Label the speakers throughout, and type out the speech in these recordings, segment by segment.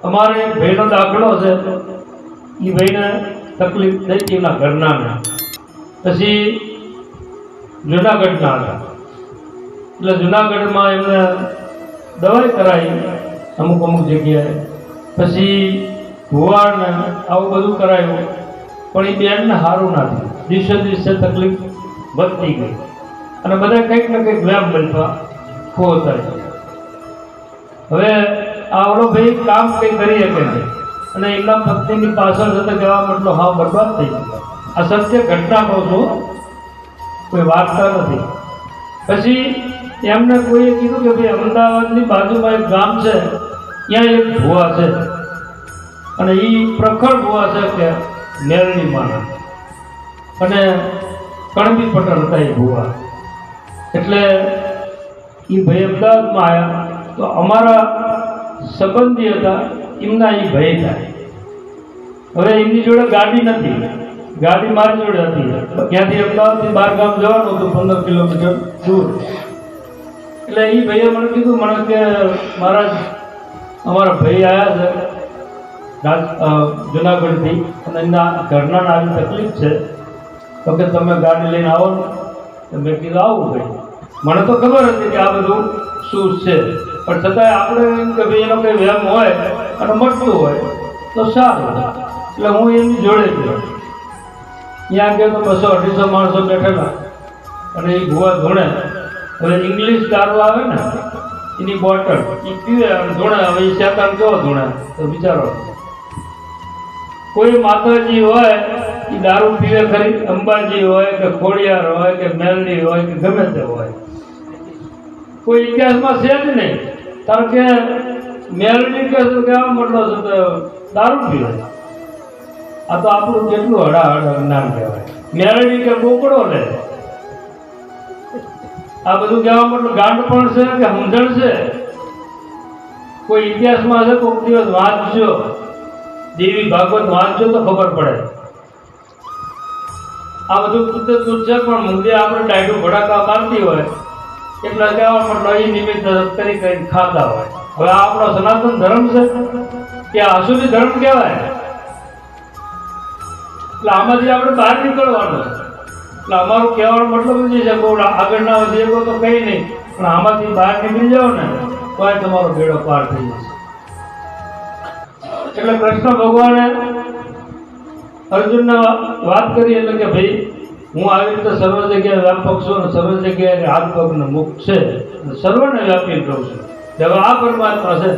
Speaker 1: અમારે એક ભાઈનો દાખલો છે. એ ભાઈને તકલીફ થઈ હતી એના ઘરનાને. પછી જુનાગઢના હતા. એટલે જુનાગઢમાં એમને દવાઈ કરાવી અમુક જગ્યાએ. પછી ભુવાને આવું બધું કરાયું, પણ એ બેનને સારું ના થયું. દિવસે દિવસે તકલીફ વધતી ગઈ અને બધા કંઈક ને કંઈક વ્યાપ બનવા ખોતા. હવે આવડો ભાઈ કામ કંઈ કરી શકે નહીં અને એમના પત્નીની પાછળ જતા કહેવા મતલબ હા બરબાદ થઈ ગયો. આ સત્ય ઘટના કહું છું, કોઈ વાર્તા નથી. પછી એમને કોઈએ કીધું કે ભાઈ અમદાવાદની બાજુમાં એક ગામ છે, ત્યાં એક ભુવા છે અને એ પ્રખર ભુવા છે કે મેરડી માના અને કણબી પટેલ હતા એ ભુવા. એટલે એ ભાઈ અમદાવાદમાં આવ્યા તો અમારા સંબંધી હતા એમના એ ભાઈ થાય. હવે એમની જોડે ગાડી નથી, ગાડી મારી જોડે હતી. ત્યાંથી અમદાવાદથી 12 ગામ જવાનું હતું, 15 કિલોમીટર દૂર. એટલે એ ભાઈએ મને કીધું મને કે મહારાજ અમારા ભાઈ આવ્યા છે જુનાગઢથી અને એમના ઘરના આવી તકલીફ છે, તો કે તમે ગાડી લઈને આવો ને. મેં કીધું આવું ભાઈ. મને તો ખબર હતી કે આ બધું શું છે, પણ છતાંય આપણે એમ કે ભાઈ એનો કંઈ વ્યાયામ હોય અને મળતું હોય તો સારું. એટલે હું એમની જોડે ગયો. ત્યાં ગયો તો 200-250 માણસો બેઠેલા અને એ ભુવા ધોણે. હવે ઇંગ્લિશ દારૂ આવે ને એની બોટલ એ પીવે અને ધોણે. હવે એ શેતાન કેવો ધોણે તો વિચારો. કોઈ માતાજી હોય એ દારૂ પીવે ખરી, અંબાજી હોય કે ખોડિયાર હોય કે મેલડી હોય કે ગમે તે હોય, કોઈ ઇતિહાસમાં છે જ નહીં. કારણ કે મેલડી કે કહેવા મતલબ છે તો દારૂ પીવે. આ તો આપણું કેટલું હડાહડ નામ કહેવાય. મેલડી કે બોકડો લે. આ બધું કહેવા મતલબ ગાંડ પણ છે કે સમજણ છે. કોઈ ઇતિહાસમાં છે, કોઈક દિવસ વાંચજો, દેવી ભાગવત વાંચજો તો ખબર પડે. આ બધું કુદરત છે, પણ મુદ્દે આપણે ડાયડું ભડાકા મારતી હોય એટલે કહેવા મતલબ એ નિમિત્ત કરી કરીને ખાતા હોય. હવે આ આપણો સનાતન ધર્મ છે કે આસુરી ધર્મ કહેવાય. એટલે આમાંથી આપણે બહાર નીકળવાનું છે. એટલે અમારું કહેવાનો મતલબ જ છે બહુ આગળ ના વધી શકો તો કંઈ નહીં, પણ આમાંથી બહાર નીકળી જાઓ ને તો આ તમારો બેડો પાર થઈ જશે. એટલે કૃષ્ણ ભગવાને અર્જુનને વાત કરી એટલે કે ભાઈ હું આવી રીતે સર્વ જગ્યાએ વ્યાપક છું અને સર્વ જગ્યાએ હાથ પગને મુખ છે, સર્વને વ્યાપી રહું છું. હવે આ પરમાત્મા છે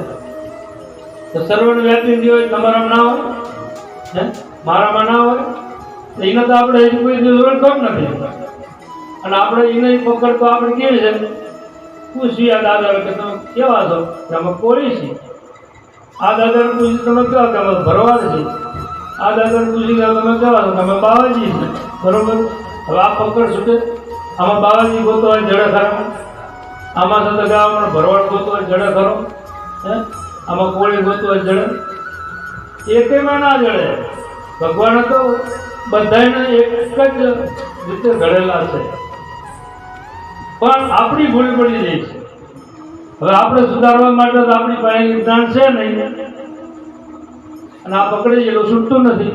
Speaker 1: તો સર્વને વ્યાપી હોય તમારામાં ના હોય હે, મારામાં ના હોય તો એને તો આપણે હજી કોઈ દિવસ ઓળખો જ નથી. અને આપણે એને પકડ તો આપણે કેવી છે પૂછીએ આ દાદા કે તમે કેવા છો કે અમે કોળી છીએ. આ દાદાને પૂછી તમે કેવા કે અમે ભરવાડ છીએ. આ દાદાને પૂછી કે તમે કેવા છો કે અમે બાવાજી છીએ. બરોબર. હવે આ પકડ છૂટે. આમાં બાવાજી ગોતો હોય જડે ખરા, આમાં સાથે ગાવામાં ભરવાડ ગોતો હોય જડે ખરો હે, આમાં કોળી ગોતો હોય જડે, એકેમાં ના જડે. ભગવાન તો બધાને એક જ રીતે ઘડેલા છે, પણ આપણી ભૂલ પડી જાય છે. હવે આપણે સુધારવા માટે તો આપણી પાસે જ્ઞાન છે નહીં અને આ પકડી ગયેલું છૂટતું નથી.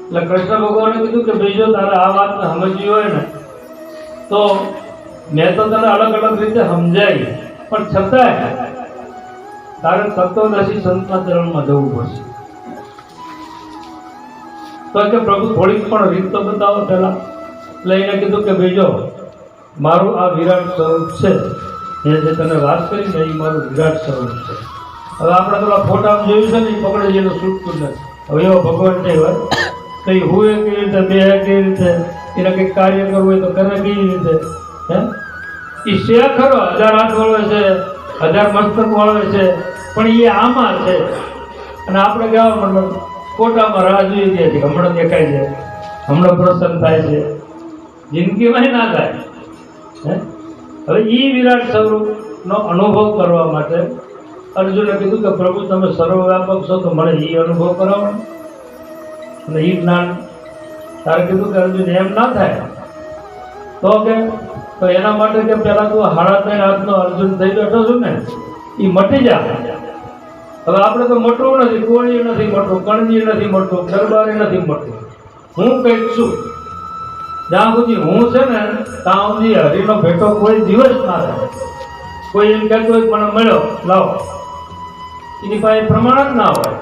Speaker 1: એટલે કૃષ્ણ ભગવાને કીધું કે ભાઈ જો તારે આ વાતને સમજવી હોય ને તો મેં તો તને અલગ અલગ રીતે સમજાય, પણ છતાંય તારે તત્વદર્શી સંતના ચરણમાં જવું પડશે. તો કે પ્રભુ થોડીક પણ રીત તો બતાવો પહેલા. એટલે એને કીધું કે ભાઈ જો મારું આ વિરાટ સ્વરૂપ છે, એ જે તને વાત કરી ને એ મારું વિરાટ સ્વરૂપ છે. હવે આપણે પેલા ફોટા જોયું છે ને એ પકડે જેનું છૂટતું નથી. હવે એવો ભગવાન નહીં હોય તો એ હુએ કેવી રીતે, બે કેવી રીતે, એને કંઈક કાર્ય કરવું હોય તો કરે કેવી રીતે હે. એ છે ખરો 1000 હાથ વળવે છે, 1000 મસ્તક વળવે છે, પણ એ આમાં છે. અને આપણે કહેવા મતલબ કોટામાં રાહ જોઈ ગયા છે, હમણાં દેખાય છે, હમણાં પ્રસન્ન થાય છે, જિંદગીમાં ના થાય હે. હવે એ વિરાટ સ્વરૂપનો અનુભવ કરવા માટે અર્જુને કીધું કે પ્રભુ તમે સર્વવ્યાપક છો તો મને એ અનુભવ કરાવો. અને એ જ્ઞાન તારે કીધું કે અર્જુન એમ ના થાય તો કે તો એના માટે કે પહેલાં તું 3.5 હાથનો અર્જુન થઈ બેઠો છું ને એ મટી જા. હવે આપણે તો મટવું નથી, કોળીએ નથી મટવું, કણજીએ નથી મટવું, દરબારે નથી મટવું. હું કંઈક છું. જ્યાં સુધી હું છે ને ત્યાં સુધી હરિનો ભેટો કોઈ દિવસ ના થાય. કોઈ એમ કહેતું હોય કે મને મળ્યો લાવો, એની પાસે પ્રમાણ જ ના હોય.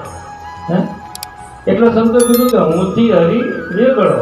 Speaker 1: એટલે સંતો કીધું કે હુંથી હરિ વેગળો.